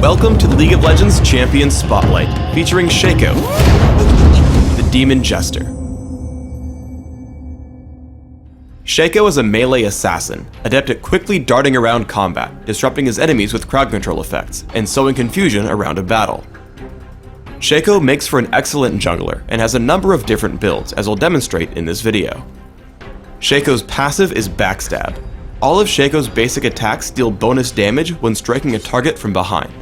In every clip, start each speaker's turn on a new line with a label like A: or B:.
A: Welcome to League of Legends Champion Spotlight, featuring Shaco, the Demon Jester. Shaco is a melee assassin, adept at quickly darting around combat, disrupting his enemies with crowd control effects, and sowing confusion around a battle. Shaco makes for an excellent jungler, and has a number of different builds, as I'll demonstrate in this video. Shaco's passive is Backstab. All of Shaco's basic attacks deal bonus damage when striking a target from behind.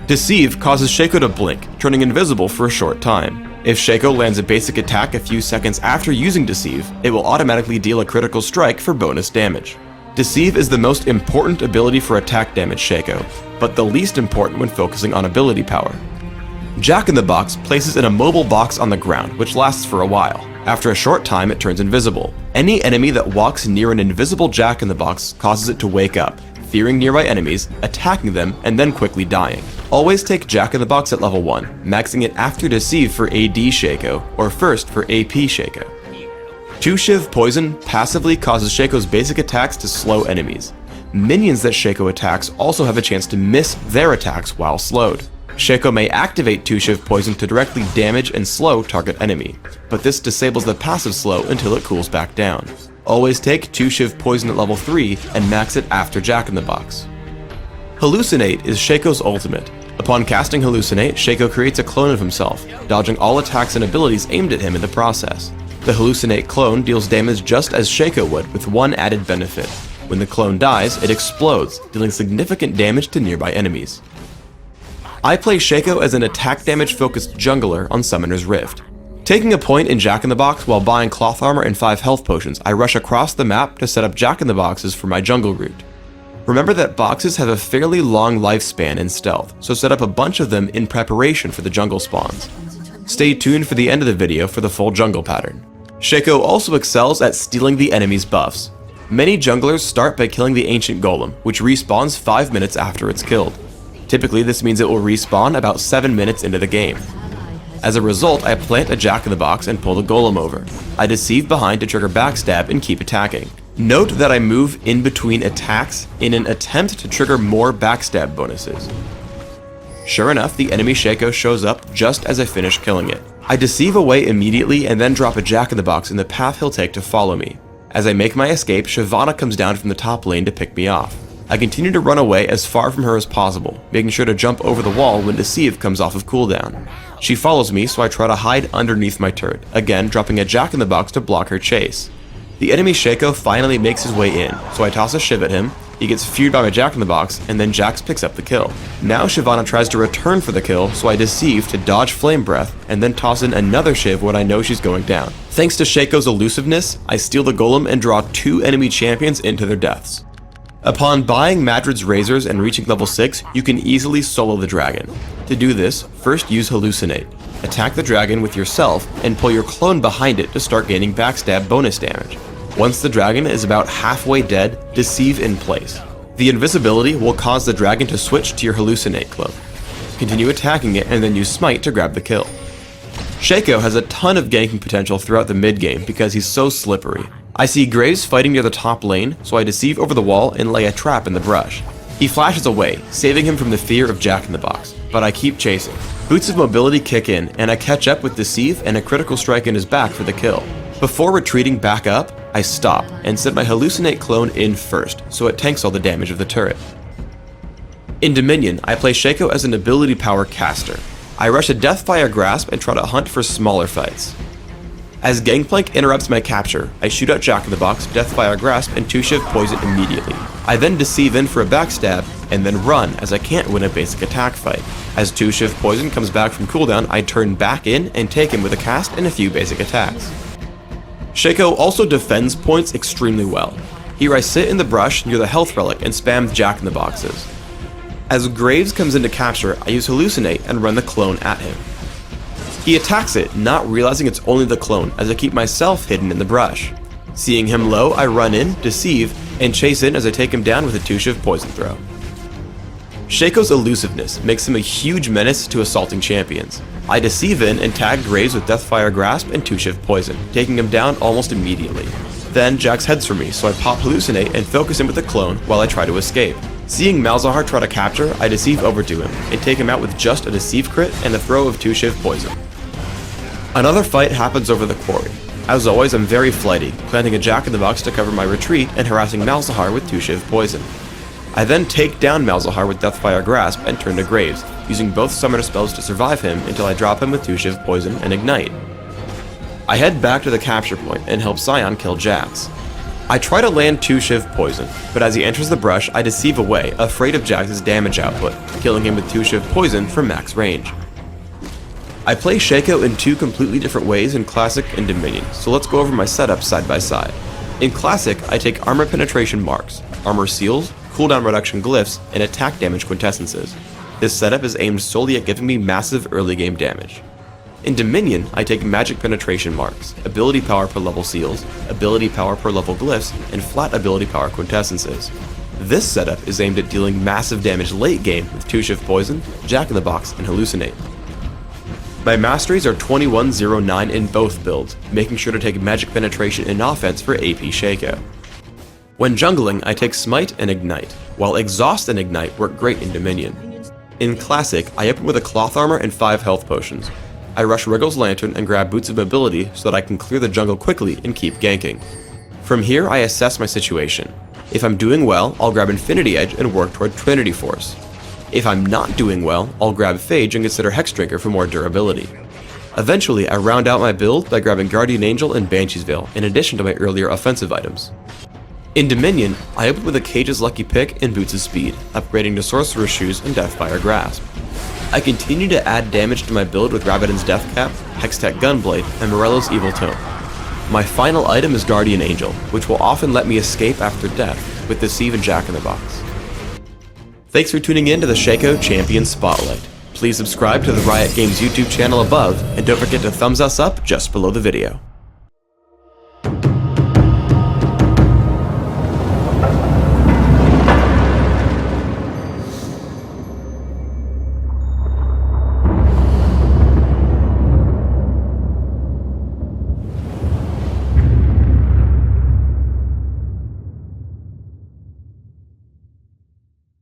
A: Deceive causes Shaco to blink, turning invisible for a short time. If Shaco lands a basic attack a few seconds after using Deceive, it will automatically deal a critical strike for bonus damage. Deceive is the most important ability for attack damage Shaco, but the least important when focusing on ability power. Jack-in-the-Box places an immobile box on the ground, which lasts for a while. After a short time, it turns invisible. Any enemy that walks near an invisible Jack-in-the-Box causes it to wake up, fearing nearby enemies, attacking them, and then quickly dying. Always take Jack-in-the-Box at level 1, maxing it after Deceive for AD Shaco, or first for AP Shaco. 2 Shiv Poison passively causes Shaco's basic attacks to slow enemies. Minions that Shaco attacks also have a chance to miss their attacks while slowed. Shaco may activate 2 Shiv Poison to directly damage and slow target enemy, but this disables the passive slow until it cools back down. Always take 2 Shiv Poison at level 3 and max it after Jack-in-the-Box. Hallucinate is Shaco's ultimate. Upon casting Hallucinate, Shaco creates a clone of himself, dodging all attacks and abilities aimed at him in the process. The Hallucinate clone deals damage just as Shaco would, with one added benefit. When the clone dies, it explodes, dealing significant damage to nearby enemies. I play Shaco as an attack damage focused jungler on Summoner's Rift. Taking a point in Jack-in-the-Box while buying cloth armor and 5 health potions, I rush across the map to set up Jack-in-the-Boxes for my jungle route. Remember that boxes have a fairly long lifespan in stealth, so set up a bunch of them in preparation for the jungle spawns. Stay tuned for the end of the video for the full jungle pattern. Shaco also excels at stealing the enemy's buffs. Many junglers start by killing the ancient golem, which respawns 5 minutes after it's killed. Typically, this means it will respawn about 7 minutes into the game. As a result, I plant a Jack-in-the-Box and pull the golem over. I Deceive behind to trigger Backstab and keep attacking. Note that I move in between attacks in an attempt to trigger more Backstab bonuses. Sure enough, the enemy Shaco shows up just as I finish killing it. I Deceive away immediately and then drop a Jack-in-the-Box in the path he'll take to follow me. As I make my escape, Shyvana comes down from the top lane to pick me off. I continue to run away as far from her as possible, making sure to jump over the wall when Deceive comes off of cooldown. She follows me, so I try to hide underneath my turret, again dropping a Jack-in-the-Box to block her chase. The enemy Shaco finally makes his way in, so I toss a Shiv at him, he gets feared by my Jack-in-the-Box, and then Jax picks up the kill. Now Shyvana tries to return for the kill, so I Deceive to dodge Flame Breath, and then toss in another Shiv when I know she's going down. Thanks to Shaco's elusiveness, I steal the golem and draw 2 enemy champions into their deaths. Upon buying Madrid's Razors and reaching level 6, you can easily solo the dragon. To do this, first use Hallucinate. Attack the dragon with yourself and pull your clone behind it to start gaining Backstab bonus damage. Once the dragon is about halfway dead, Deceive in place. The invisibility will cause the dragon to switch to your Hallucinate cloak. Continue attacking it and then use Smite to grab the kill. Shaco has a ton of ganking potential throughout the mid game because he's so slippery. I see Graves fighting near the top lane, so I Deceive over the wall and lay a trap in the brush. He flashes away, saving him from the fear of Jack-in-the-Box, but I keep chasing. Boots of mobility kick in, and I catch up with Deceive and a critical strike in his back for the kill. Before retreating back up, I stop and set my Hallucinate clone in first, so it tanks all the damage of the turret. In Dominion, I play Shaco as an ability power caster. I rush a Deathfire Grasp and try to hunt for smaller fights. As Gangplank interrupts my capture, I shoot out Jack-in-the-Box, Deathfire Grasp, and 2 Shiv Poison immediately. I then Deceive in for a Backstab, and then run as I can't win a basic attack fight. As 2 Shiv Poison comes back from cooldown, I turn back in and take him with a cast and a few basic attacks. Shaco also defends points extremely well. Here I sit in the brush near the health relic and spam Jack-in-the-Boxes. As Graves comes into capture, I use Hallucinate and run the clone at him. He attacks it, not realizing it's only the clone, as I keep myself hidden in the brush. Seeing him low, I run in, Deceive, and chase in as I take him down with a 2 Shiv Poison throw. Shaco's elusiveness makes him a huge menace to assaulting champions. I Deceive in and tag Graves with Deathfire Grasp and 2 Shiv Poison, taking him down almost immediately. Then Jax heads for me, so I pop Hallucinate and focus him with the clone while I try to escape. Seeing Malzahar try to capture, I deceive over to him, and take him out with just a deceive crit and a throw of 2 Shiv poison. Another fight happens over the quarry. As always, I'm very flighty, planting a Jack-in-the-Box to cover my retreat and harassing Malzahar with 2 Shiv poison. I then take down Malzahar with Deathfire Grasp and turn to Graves, using both summoner spells to survive him until I drop him with 2 Shiv poison and ignite. I head back to the capture point and help Scion kill Jax. I try to land 2 Shiv poison, but as he enters the brush, I deceive away, afraid of Jax's damage output, killing him with 2 Shiv poison for max range. I play Shaco in 2 completely different ways in Classic and Dominion, so let's go over my setup side by side. In Classic, I take armor penetration marks, armor seals, cooldown reduction glyphs, and attack damage quintessences. This setup is aimed solely at giving me massive early game damage. In Dominion, I take magic penetration marks, ability power per level seals, ability power per level glyphs, and flat ability power quintessences. This setup is aimed at dealing massive damage late game with 2 Shiv poison, Jack-in-the-Box, and Hallucinate. My masteries are 21-09 in both builds, making sure to take magic penetration in offense for AP Shaco. When jungling, I take Smite and Ignite, while Exhaust and Ignite work great in Dominion. In Classic, I open with a cloth armor and 5 health potions. I rush Wriggle's Lantern and grab Boots of Mobility so that I can clear the jungle quickly and keep ganking. From here, I assess my situation. If I'm doing well, I'll grab Infinity Edge and work toward Trinity Force. If I'm not doing well, I'll grab Phage and consider Hex Drinker for more durability. Eventually, I round out my build by grabbing Guardian Angel and Banshee's Veil, in addition to my earlier offensive items. In Dominion, I open with a Cage's Lucky Pick and Boots of Speed, upgrading to Sorcerer's Shoes and Deathfire Grasp. I continue to add damage to my build with Rabadon's Death Cap, Hextech Gunblade, and Morello's Evil Tome. My final item is Guardian Angel, which will often let me escape after death, with Deceive and Jack-in-the-Box. Thanks for tuning in to the Shaco Champion Spotlight. Please subscribe to the Riot Games YouTube channel above, and don't forget to thumbs us up just below the video.